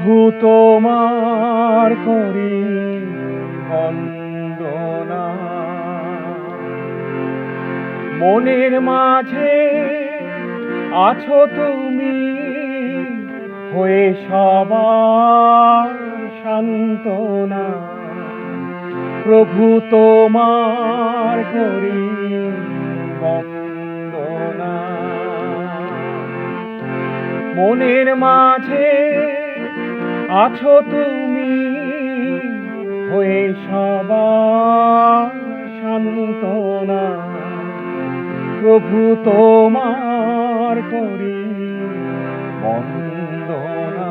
প্রভু তোমার করি বন্দনা। মনের মাঝে আছো তুমি, হয়ে সবার সান্ত্বনা। প্রভু তোমার করি বন্দনা। মনের মাঝে আছো তুমি, হয়ে সবার সান্ত্বনা। প্রভু তোমার করি বন্দনা।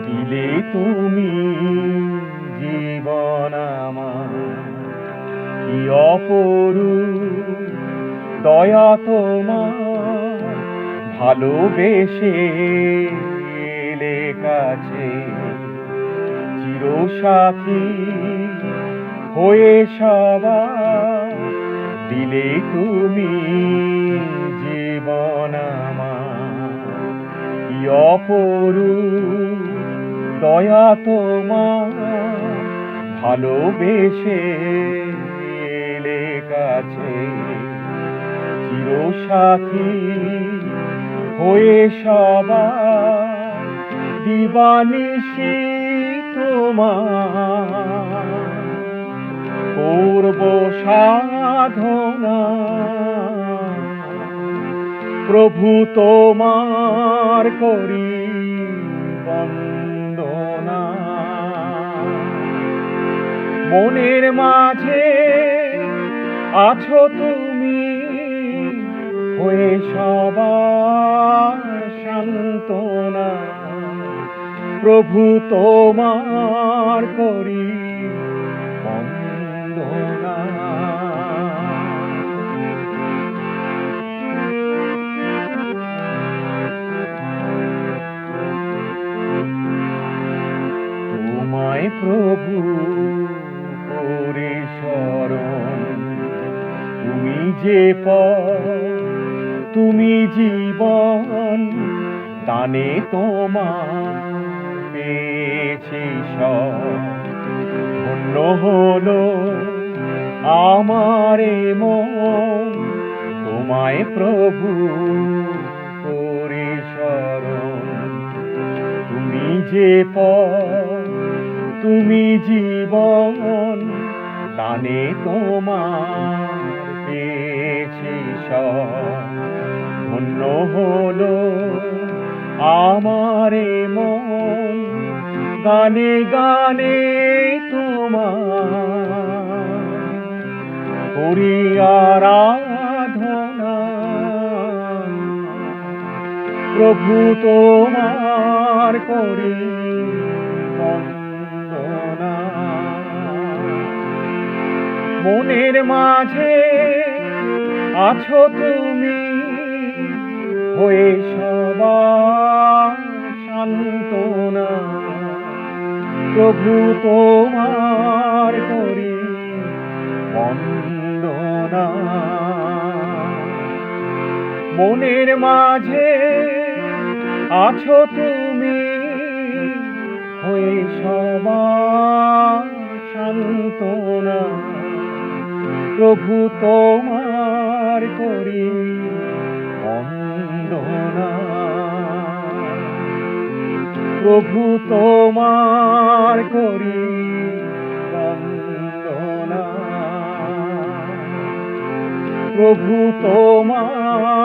দিলে তুমি জীবন আমার, কি অপরূপ দয়া তোমার। ভালোবেসে এলে কাছে, চিরসাথী হয়ে সবার। দিলে তুমি জীবন আমার, কি অপরূপ দয়া তোমার। ভালোবেসে এলে কাছে, চিরসাথী হয়ে সবার। দিবানিশি তোমার করব সাধনা। প্রভু তোমার করি বন্দনা। মনের মাঝে আছো তুমি, হয়ে সবার সান্ত্বনা। প্রভু তোমার করি বন্দনা। তোমায় প্রভু করে শরণ, তুমি যে পথ, তুমি জীবন। দানে তোমার পেয়েছি সব, ধন্য হলো আমার মন। তোমায় প্রভু করে শরণ, তুমি যে পথ, তুমি জীবন। দানে তোমার পেয়েছি সব, ধন্য হলো আমার মন। গানে গানে তোমার করি আরাধনা। প্রভু তোমার করি বন্দনা। মনের মাঝে আছো তুমি, হয়ে সবার সান্ত্বনা। প্রভু তোমার করি বন্দনা। মনের মাঝে আছো তুমি, হয়ে সবার সান্ত্বনা। প্রভু তোমার করি বন্দনা। প্রভু তোমার করি বন্দনা। প্রভু তোমার